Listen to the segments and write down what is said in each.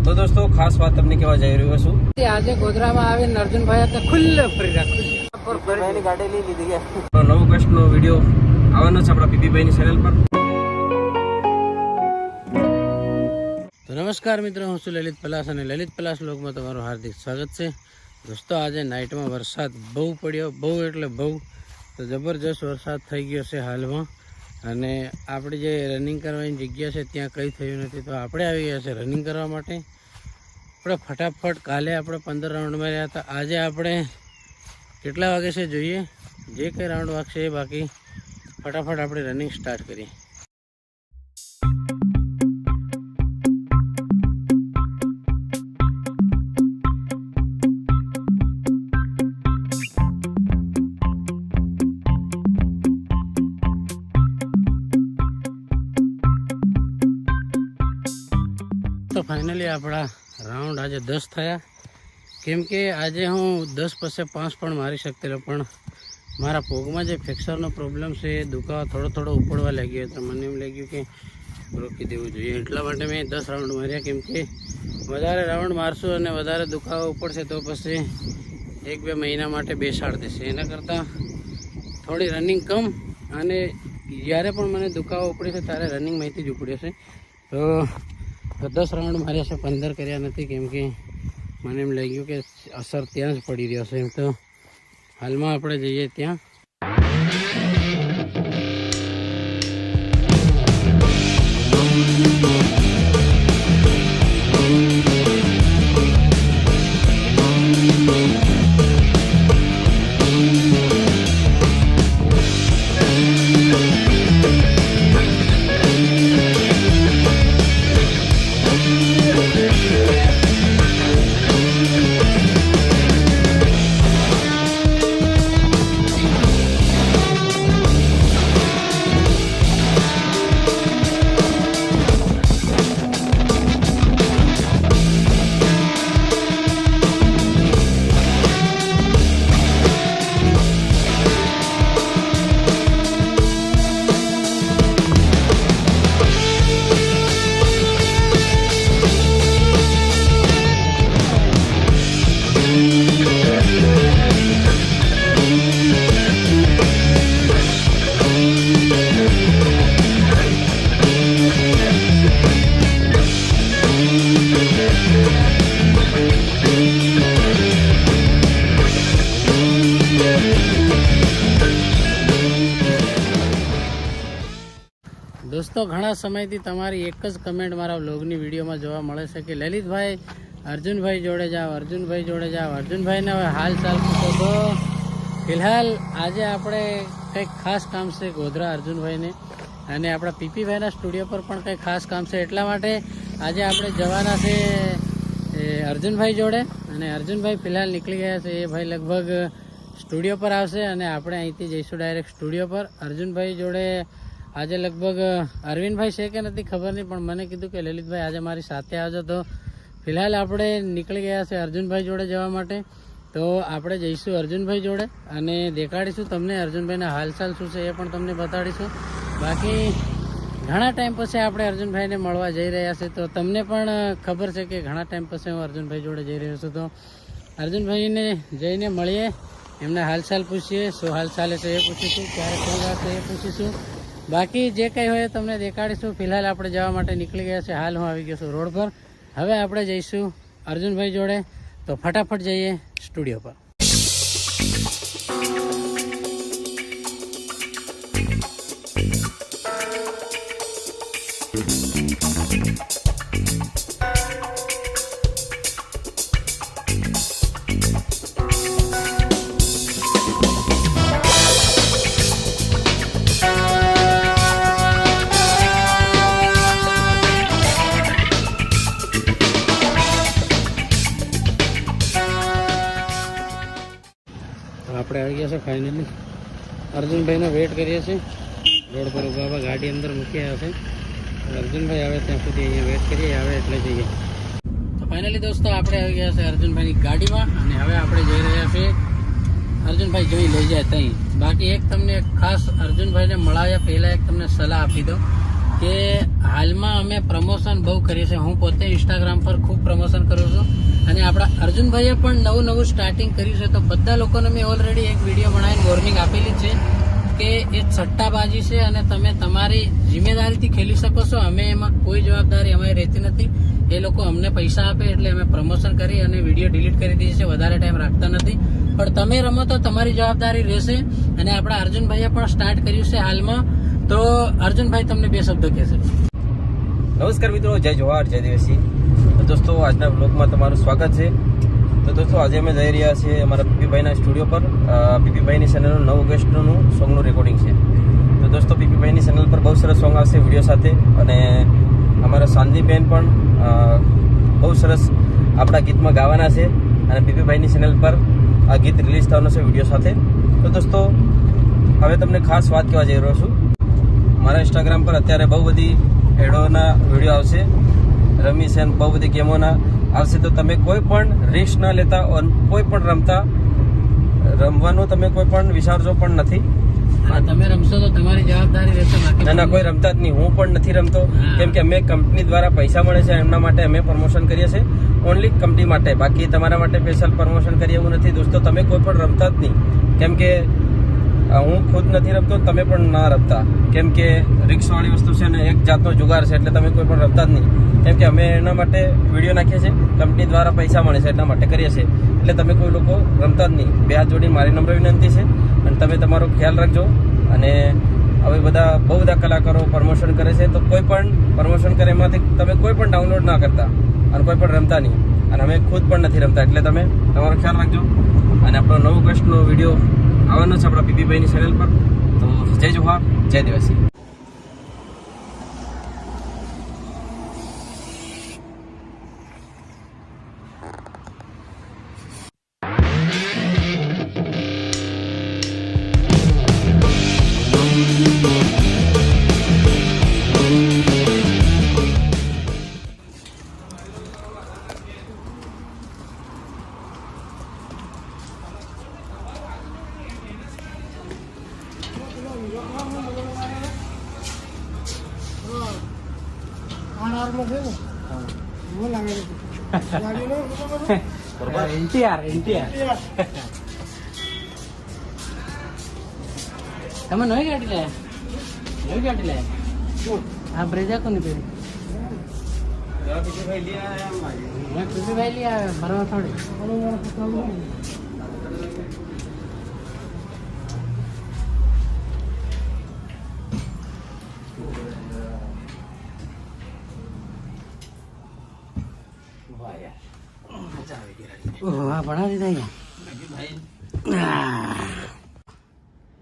તો દોસ્તો ખાસ વાત તમને કહેવા જઈ રહ્યો છું, આજે ગોધરામાં આવીને અર્જુનભાઈ હતા ખુલ્લે ફરી રાખું ગાડી લઈ લીધી છે. નવો કસ્ટનો વિડીયો આવવાનો છે આપણા પીપીભાઈની ચેનલ પર. તો નમસ્કાર મિત્રો, હું છું લલિત પલાસ અને લલિત પલાસ વ્લોગમાં તમારું હાર્દિક સ્વાગત છે. દોસ્તો આજે નાઇટમાં વરસાદ બહુ પડ્યો, બહુ એટલે બહુ, તો જબરજસ્ત વરસાદ થઈ ગયો છે હાલમાં. અને આપણી જે રનિંગ કરવાની જગ્યા છે ત્યાં કંઈ થયું નથી, તો આપણે આવી ગયા છે રનિંગ કરવા માટે. આપણે ફટાફટ કાલે આપણે 15 રાઉન્ડ માર્યા હતા, આજે આપણે કેટલા વાગે છે જોઈએ, જે કંઈ રાઉન્ડ વાગશે એ બાકી ફટાફટ આપણે રનિંગ સ્ટાર્ટ કરીએ. તો ફાઇનલી આપણા રાઉન્ડ આજે 10 થયા, કેમ કે આજે હું 10 પછી 5 પણ મારી શકતો, પણ મારા પગમાં જે ફ્રેક્ચરનો પ્રોબ્લેમ છે એ દુખાવા થોડો ઉપડવા લાગ્યો, તો મને એમ લાગ્યું કે રોકી દેવું જોઈએ. એટલા માટે મેં 10 રાઉન્ડ માર્યા, કેમ કે વધારે રાઉન્ડ મારશું અને વધારે દુખાવા ઉપડશે તો પછી 1-2 મહિના માટે બેસાડ દેશે. એના કરતાં થોડી રનિંગ કમ, અને જ્યારે પણ મને દુખાવા ઉપડે છે ત્યારે રનિંગ માહિતી જ ઉપડ્યો છે. તો 10 રાઉન્ડ માર્યા છે, 15 કર્યા નથી, કેમ કે મને એમ લાગ્યું કે અસર ત્યાં જ પડી રહ્યો છે. એમ તો હાલમાં આપણે જઈએ ત્યાં. દોસ્તો ઘણા સમયથી તમારી એક જ કમેન્ટ મારા વ્લોગની વિડીયોમાં જોવા મળે છે કે લલિતભાઈ અર્જુનભાઈ જોડે જાઓ, અર્જુનભાઈ જોડે જાઓ. અર્જુનભાઈને હવે હાલ ચાલ પૂછો. તો ફિલહાલ આજે આપણે કંઈક ખાસ કામ છે ગોધરા અર્જુનભાઈને, અને આપણા પીપીભાઈના સ્ટુડિયો પર પણ કંઈક ખાસ કામ છે. એટલા માટે આજે આપણે જવાના છે અર્જુનભાઈ જોડે, અને અર્જુનભાઈ ફિલહાલ નીકળી ગયા છે. એ ભાઈ લગભગ સ્ટુડિયો પર આવશે અને આપણે અહીંથી જઈશું ડાયરેક્ટ સ્ટુડિયો પર. અર્જુનભાઈ જોડે આજે લગભગ અરવિંદભાઈ છે કે નથી ખબર નહીં, પણ મને કીધું કે લલિતભાઈ આજે મારી સાથે આવજો. તો ફિલહાલ આપણે નીકળી ગયા છે અર્જુનભાઈ જોડે જવા માટે. તો આપણે જઈશું અર્જુનભાઈ જોડે અને દેખાડીશું તમને અર્જુનભાઈના હાલચાલ શું છે એ પણ તમને બતાડીશું. બાકી ઘણા ટાઈમ પછી આપણે અર્જુનભાઈને મળવા જઈ રહ્યા છે, તો તમને પણ ખબર છે કે ઘણા ટાઈમ પછી હું અર્જુનભાઈ જોડે જઈ રહ્યો છું. તો અર્જુનભાઈને જઈને મળીએ, એમના હાલચાલ પૂછીએ, શું હાલ ચાલે છે એ પૂછીશું, ક્યારે શું છે એ પૂછીશું. બાકી જે કંઈ હોય તમને દેખાડીશું. ફિલહાલ આપણે જવા માટે નીકળી ગયા છે. હાલ હું આવી ગયો છું રોડ પર. હવે આપણે જઈશું અર્જુનભાઈ જોડે, તો ફટાફટ જઈએ સ્ટુડિયો પર. આપણે આવી ગયા છે ફાઇનલી. અર્જુનભાઈનો વેટ કરીએ છીએ, રોડ પર ઉભા ગાડી અંદર મૂકી આવ્યા છે. અર્જુનભાઈ આવે ત્યાં સુધી અહીંયા વેટ કરીએ, આવે એટલે જઈએ. તો ફાઇનલી દોસ્તો આપણે આવી ગયા છે અર્જુનભાઈની ગાડીમાં, અને હવે આપણે જઈ રહ્યા છીએ અર્જુનભાઈ જોઈ લઈ જાય ત્યાં. બાકી એક તમને ખાસ અર્જુનભાઈને મળાવ્યા પહેલાં એક તમને સલાહ આપી દઉં કે હાલમાં અમે પ્રમોશન બહુ કરીએ છીએ. હું પોતે ઇન્સ્ટાગ્રામ પર ખૂબ પ્રમોશન કરું છું અને આપણા અર્જુનભાઈએ પણ નવું સ્ટાર્ટિંગ કર્યું છે. તો બધા લોકોને મેં ઓલરેડી એક વિડીયો બનાવીને વોર્નિંગ આપેલી છે કે એ સટ્ટાબાજી છે અને તમે તમારી જિમ્મેદારીથી ખેલી શકો છો. અમે એમાં કોઈ જવાબદારી અમારી રહેતી નથી. એ લોકો અમને પૈસા આપે એટલે અમે પ્રમોશન કરી અને વિડીયો ડિલીટ કરી દઈએ છીએ. વધારે ટાઈમ રાખતા નથી. પણ તમે રમો તો તમારી જવાબદારી રહેશે. અને આપણા અર્જુનભાઈએ પણ સ્ટાર્ટ કર્યું છે હાલમાં. તો અર્જુનભાઈ તમને બે શબ્દ કહેશે. નમસ્કાર મિત્રો, જય જોહાર, જય દેવસી. તો દોસ્તો, આજના બ્લોગમાં તમારું સ્વાગત છે. તો દોસ્તો, આજે અમે જઈ રહ્યા છીએ અમારા પીપીભાઈના સ્ટુડિયો પર. પીપીભાઈની ચેનલનું 9 ઓગસ્ટનું સોંગનું રેકોર્ડિંગ છે. તો દોસ્તો, પીપીભાઈની ચેનલ પર બહુ સરસ સોંગ આવશે વિડીયો સાથે. અને અમારા સાંદીબેન પણ બહુ સરસ આપણા ગીતમાં ગાવાના છે. અને પીપીભાઈની ચેનલ પર આ ગીત રિલીઝ થવાનું છે વિડીયો સાથે. તો દોસ્તો, હવે તમને ખાસ વાત કહેવા જઈ રહ્યો છું. મારા ઇન્સ્ટાગ્રામ પર અત્યારે બહુ બધી એડોના વિડીયો આવશે, રમી છે, બહુ બધી ગેમોના આવશે. તો તમે કોઈ પણ રિસ્ક ના લેતા, કોઈ પણ રમવાનું તમે કોઈ પણ વિચારજો પણ નથી. તમે રમશો તો તમારી જવાબદારી રહેશે. ના, કોઈ રમતા જ નહીં. હું પણ નથી રમતો, કેમ કે અમે કંપની દ્વારા પૈસા મળે છે એમના માટે અમે પ્રમોશન કરીએ છીએ. ઓનલી કંપની માટે, બાકી તમારા માટે સ્પેશિયલ પ્રમોશન કરીએ એવું નથી. દોસ્તો, તમે કોઈ પણ રમતા જ નહીં, કેમ કે હું ખુદ નથી રમતો, તમે પણ ના રમતા. કેમ કે રિક્સવાળી વસ્તુ છે ને એક જાતનો જુગાર છે, એટલે તમે કોઈ પણ રમતા જ નહીં. કેમ કે અમે એના માટે વિડીયો નાખીએ છીએ, કંપની દ્વારા પૈસા મળે છે એટલા માટે કરીએ છીએ. એટલે તમે કોઈ લોકો રમતા જ નહીં. બે હાથ જોડી મારી નમ્ર વિનંતી છે. અને તમે તમારો ખ્યાલ રાખજો. અને હવે બહુ બધા કલાકારો પ્રમોશન કરે છે, તો કોઈ પણ પ્રમોશન કરે એમાંથી તમે કોઈ પણ ડાઉનલોડ ના કરતા અને કોઈ પણ રમતા નહીં. અને અમે ખુદ પણ નથી રમતા, એટલે તમે તમારો ખ્યાલ રાખજો. અને આપણો 9 ઓગસ્ટનો વિડીયો આવવાનો છે આપણા પીપીભાઈની ચેનલ પર. તો જય જોહાર, જય દેવાસી. તમે નવી ગાડી લે આ બ્રેજા કોની પેલી પીપીભાઈ લઈ આવે ભરવા થોડી. हाँ बना देता है।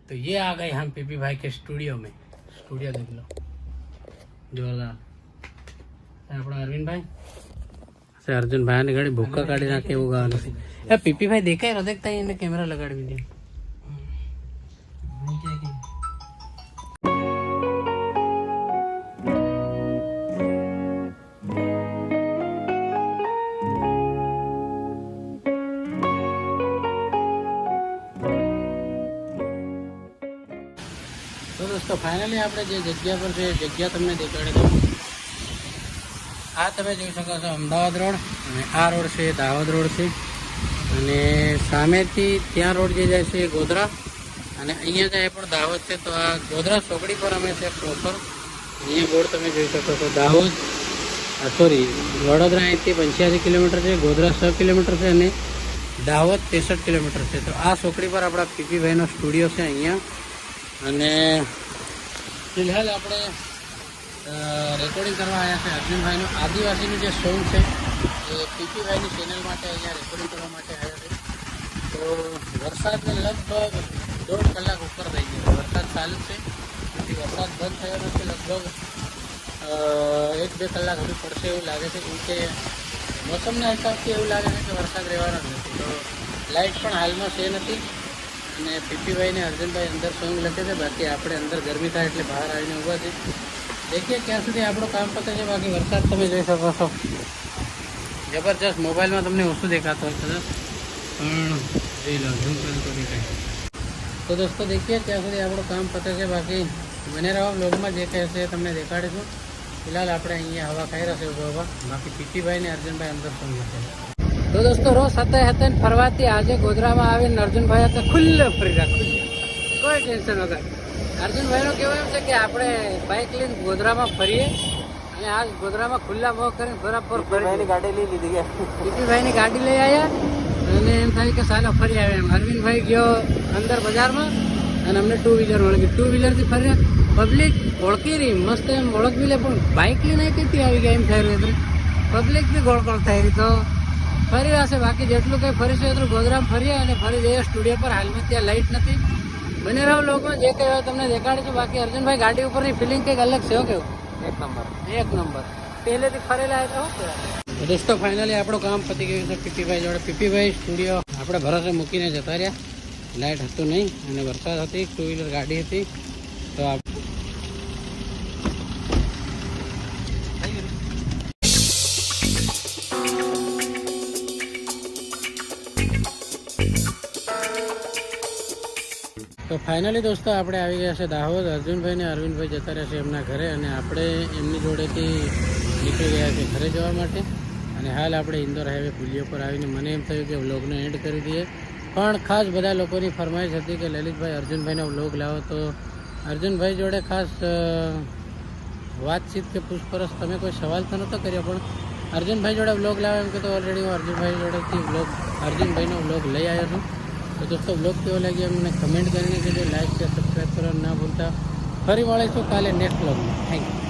तो ये आ गए हम पीपी भाई के स्टूडियो में. स्टूडियो देख लो, जोरदार. अपना अरविंद भाई से अर्जुन भाई ने गाड़ी भूखा काढ़ी नाखे એવું ગાવાનું છે. એ પીપી ભાઈ દેખાય રો દેખતા એને કેમેરા લગાડી દીધી. તો દોસ્તો, ફાઇનલી આપણે જે જગ્યા પર છે એ જગ્યા તમને દેખાડી દઉં. આ તમે જોઈ શકો છો અમદાવાદ રોડ, અને આ રોડ છે દાહોદ રોડ છે. અને સામેથી ત્યાં રોડ જે જાય છે એ ગોધરા, અને અહીંયા જાય પણ દાહોદ છે. તો આ ગોધરા ચોકડી પર અમે છે પ્રોપર. અહીંયા બોર્ડ તમે જોઈ શકો છો દાહોદ, સોરી વડોદરા અહીંથી 85 કિલોમીટર છે, ગોધરા 6 કિલોમીટર છે, અને દાહોદ 63 કિલોમીટર છે. તો આ ચોકડી પર આપણા પીપીભાઈનો સ્ટુડિયો છે અહીંયા. અને ફિલહાલ આપણે રેકોર્ડિંગ કરવા આવ્યા છે અર્જુનભાઈનું આદિવાસીનું જે સોંગ છે એ પીપીભાઈની ચેનલ માટે અહીંયા રેકોર્ડિંગ કરવા માટે આવ્યા છે. તો વરસાદને લગભગ 1.5 કલાક ઉપર થઈ ગયો. વરસાદ ચાલુ છે, પછી વરસાદ બંધ થયો નથી. લગભગ 1-2 કલાક હજુ પડશે એવું લાગે છે, કેમ કે મોસમના હિસાબથી એવું લાગે છે કે વરસાદ રહેવાનો જ નથી. તો લાઇટ પણ હાલમાં છે નથી. અને પીપીભાઈ ને અર્જુનભાઈ અંદર સોંગ લખે છે, બાકી આપણે અંદર ગરમી થાય એટલે બહાર આવીને ઊભા છે. देखिए ક્યાં સુધી આપણું કામ પતે છે. બાકી વરસાદ તમે જોઈ શકો છો જબરજસ્ત. મોબાઈલમાં તમને ઓછું દેખાતો હોય કદાચ, પણ જોઈ લો ઝૂમ કરીને તો દેખાય. તો દોસ્તો, देखिए ક્યાં સુધી આપણું કામ પતે છે. બાકી મને રહેવા બ્લોગમાં જે કહે છે એ તમને દેખાડીશું. ફિલહાલ આપણે અહીંયા હવા ખાઈ રહ્યા છે ઉભા બાકી પીપીભાઈ ને અર્જુનભાઈ અંદર શું છે. તો દોસ્તો રોજ હતા ફરવાથી આજે ગોધરામાં આવીને અર્જુનભાઈ હતા ખુલ્લે ફરી રાખું કોઈ ટેન્શન વગર. અર્જુનભાઈનું કહેવું એમ છે કે આપણે બાઇક લઈને ગોધરામાં ફરીએ અને આજ ગોધરામાં ખુલ્લા મોહ કરીને બરાબર ગાડી લઈ લીધી પીપીભાઈની ગાડી લઈ આવ્યા અને એમ થાય કે સાલો ફરી આવ્યા. એમ અરવિંદભાઈ ગયો અંદર બજારમાં અને અમને ટુ વ્હીલર મળી ગઈ. ટુ વ્હીલરથી ફર્યા પબ્લિક ઓળખી રહી મસ્ત એમ ઓળખવી લે પણ બાઇક લઈને કેટલી આવી ગયા એમ થઈ રહ્યું પબ્લિક બી ગોળગોળ થઈ રહી. તો ફરી રહ્યા છે બાકી જેટલું કંઈ ફરીશું એટલું ગોધરામાં ફરીએ અને ફરી જઈએ સ્ટુડિયો પર. હાલમાં ત્યાં લાઇટ નથી. બને રહો લોકો જે કંઈ હોય તમને દેખાડીશું. બાકી અર્જુનભાઈ ગાડી ઉપરની ફિલિંગ કંઈક અલગ છે. કેવું એક નંબર પહેલેથી ફરેલા તો શું કહેવાય. દોસ્તો ફાઇનલી આપણું કામ પતી ગયું છે પીપીભાઈ જોડે. પીપીભાઈ સ્ટુડિયો આપણે ભરોસે મૂકીને જતા રહ્યા. લાઇટ હતું નહીં અને વરસાદ હતી ટુ વ્હીલર ગાડી હતી તો તો ફાઇનલી દોસ્તો આપણે આવી ગયા છે દાહોદ. અર્જુનભાઈ ને અરવિંદભાઈ જતા રહ્યા છે એમના ઘરે અને આપણે એમની જોડેથી નીકળી ગયા છે ઘરે જવા માટે. અને હાલ આપણે ઇન્દોર હાઈવે પુલિયો પર આવીને મને એમ થયું કે વ્લોગને એન્ડ કરી દઈએ પણ ખાસ બધા લોકોની ફરમાઈશ હતી કે લલિતભાઈ અર્જુનભાઈનો વ્લોગ લાવો. તો અર્જુનભાઈ જોડે ખાસ વાતચીત કે પૂછપરછ તમે કોઈ સવાલ તો નહોતો કર્યો પણ અર્જુનભાઈ જોડે વ્લોગ લાવો એમ કે તો ઓલરેડી હું અર્જુનભાઈ જોડેથી અર્જુનભાઈનો વ્લોગ લઈ આવ્યો છું. તો દોસ્તો વ્લોગ કેવો લાગ્યો મને કમેન્ટ કરીને કહેજો. લાઈક કે સબસ્ક્રાઈબ કરવાનું ના ભૂલતા. ફરી મળીશું કાલે નેક્સ્ટ વ્લોગમાં. Thank you.